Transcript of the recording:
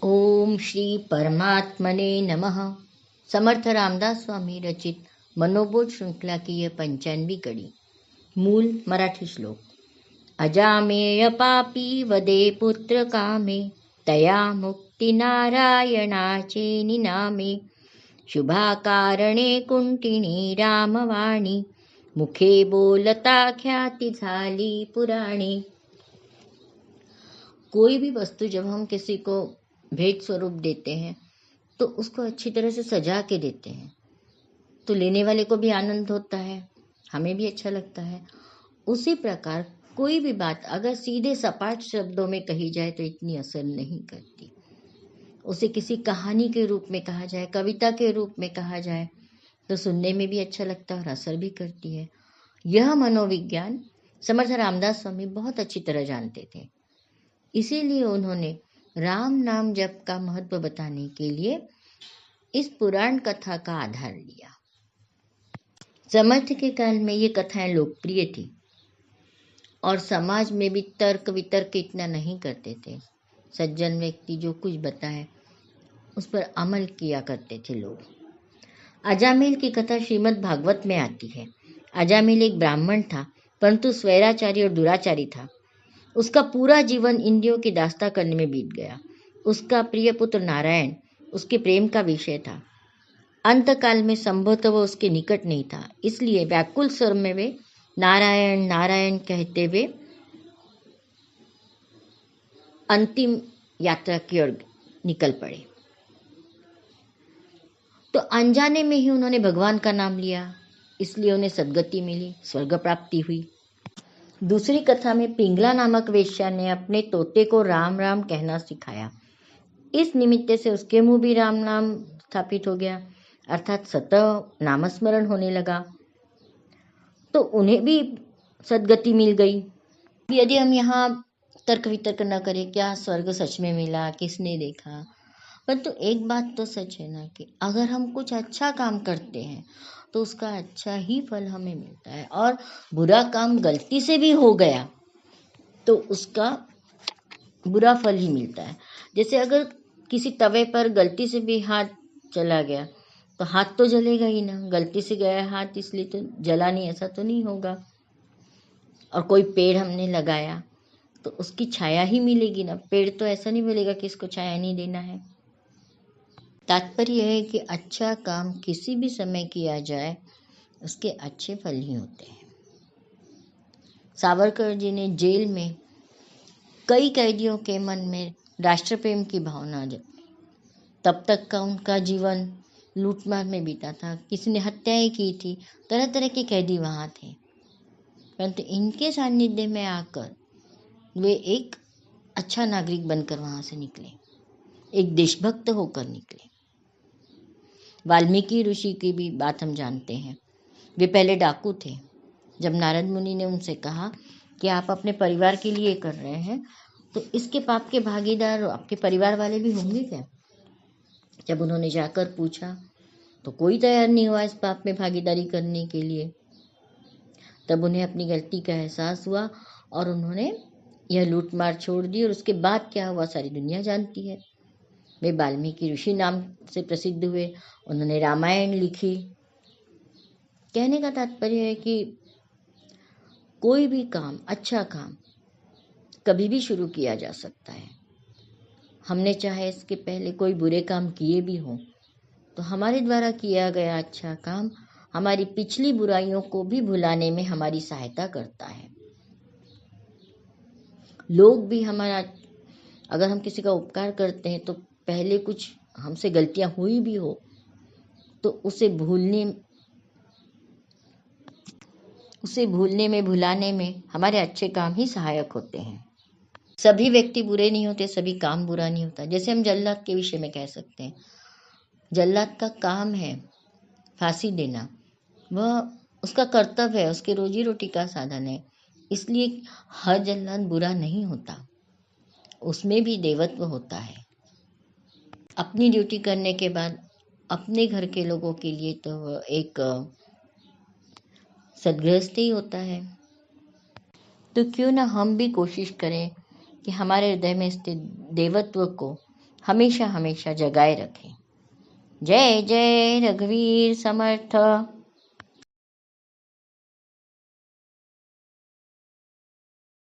ओम श्री परमात्मने नमः। समर्थ रामदास स्वामी रचित मनोबोध श्रृंखला की यह 95वीं कड़ी। मूल मराठी श्लोक। अजामेय पापी वदे पुत्र कामे, तया मुक्ति नारायणाचे निनामे। शुभा कारणे कुंटिनी रामवाणी, मुखे बोलता ख्याति झाली पुराणी। कोई भी वस्तु जब हम किसी को भेंट स्वरूप देते हैं तो उसको अच्छी तरह से सजा के देते हैं, तो लेने वाले को भी आनंद होता है, हमें भी अच्छा लगता है। उसी प्रकार कोई भी बात अगर सीधे सपाट शब्दों में कही जाए तो इतनी असर नहीं करती। उसे किसी कहानी के रूप में कहा जाए, कविता के रूप में कहा जाए तो सुनने में भी अच्छा लगता है और असर भी करती है। यह मनोविज्ञान समर्थ रामदास स्वामी बहुत अच्छी तरह जानते थे। इसीलिए उन्होंने राम नाम जप का महत्व बताने के लिए इस पुराण कथा का आधार लिया। समर्थ के काल में ये कथाएं लोकप्रिय थी और समाज में भी तर्क वितर्क इतना नहीं करते थे। सज्जन व्यक्ति जो कुछ बताए उस पर अमल किया करते थे लोग। अजामिल की कथा श्रीमद् भागवत में आती है। अजामिल एक ब्राह्मण था, परंतु स्वैराचारी और दुराचारी था। उसका पूरा जीवन इंद्रियों की दास्ता करने में बीत गया। उसका प्रिय पुत्र नारायण उसके प्रेम का विषय था। अंतकाल में संभवतः वह उसके निकट नहीं था, इसलिए व्याकुल स्वर में वे नारायण नारायण कहते हुए अंतिम यात्रा की ओर निकल पड़े। तो अनजाने में ही उन्होंने भगवान का नाम लिया, इसलिए उन्हें सद्गति मिली, स्वर्ग प्राप्ति हुई। दूसरी कथा में पिंगला नामक वेश्या ने अपने तोते को राम राम कहना सिखाया। इस निमित्त से उसके मुंह भी राम नाम स्थापित हो गया, अर्थात सतत नामस्मरण होने लगा, तो उन्हें भी सद्गति मिल गई। यदि हम यहाँ तर्क वितर्क न करें, क्या स्वर्ग सच में मिला, किसने देखा, परंतु एक बात तो सच है ना कि अगर हम कुछ अच्छा काम करते हैं तो उसका अच्छा ही फल हमें मिलता है, और बुरा काम गलती से भी हो गया तो उसका बुरा फल ही मिलता है। जैसे अगर किसी तवे पर गलती से भी हाथ चला गया तो हाथ तो जलेगा ही ना, गलती से गया हाथ इसलिए तो जला नहीं, ऐसा तो नहीं होगा। और कोई पेड़ हमने लगाया तो उसकी छाया ही मिलेगी ना, पेड़ तो ऐसा नहीं मिलेगा कि इसको छाया नहीं देना है। तात्पर्य यह है कि अच्छा काम किसी भी समय किया जाए उसके अच्छे फल ही होते हैं। सावरकर जी ने जेल में कई कैदियों के मन में राष्ट्र प्रेम की भावना जगाई। तब तक का उनका जीवन लूटमार में बीता था, किसी ने हत्याएं की थी, तरह तरह के कैदी वहाँ थे, परंतु इनके सानिध्य में आकर वे एक अच्छा नागरिक बनकर वहाँ से निकले, एक देशभक्त होकर निकले। वाल्मीकि ऋषि की भी बात हम जानते हैं। वे पहले डाकू थे। जब नारद मुनि ने उनसे कहा कि आप अपने परिवार के लिए कर रहे हैं तो इसके पाप के भागीदार आपके परिवार वाले भी होंगे क्या? जब उन्होंने जाकर पूछा तो कोई तैयार नहीं हुआ इस पाप में भागीदारी करने के लिए। तब उन्हें अपनी गलती का एहसास हुआ और उन्होंने यह लूटमार छोड़ दी, और उसके बाद क्या हुआ सारी दुनिया जानती है। वे वाल्मीकि ऋषि नाम से प्रसिद्ध हुए, उन्होंने रामायण लिखी। कहने का तात्पर्य है कि कोई भी काम, अच्छा काम कभी भी शुरू किया जा सकता है। हमने चाहे इसके पहले कोई बुरे काम किए भी हों तो हमारे द्वारा किया गया अच्छा काम हमारी पिछली बुराइयों को भी भुलाने में हमारी सहायता करता है। लोग भी हमारा, अगर हम किसी का उपकार करते हैं तो पहले कुछ हमसे गलतियां हुई भी हो तो उसे भूलने में भुलाने में हमारे अच्छे काम ही सहायक होते हैं। सभी व्यक्ति बुरे नहीं होते, सभी काम बुरा नहीं होता। जैसे हम जल्लाद के विषय में कह सकते हैं, जल्लाद का काम है फांसी देना, वह उसका कर्तव्य है, उसके रोजी रोटी का साधन है, इसलिए हर जल्लाद बुरा नहीं होता, उसमें भी देवत्व होता है। अपनी ड्यूटी करने के बाद अपने घर के लोगों के लिए तो वह एक सद्गृहस्थ ही होता है। तो क्यों ना हम भी कोशिश करें कि हमारे हृदय में स्थित देवत्व को हमेशा हमेशा जगाए रखे। जय जय रघुवीर समर्थ।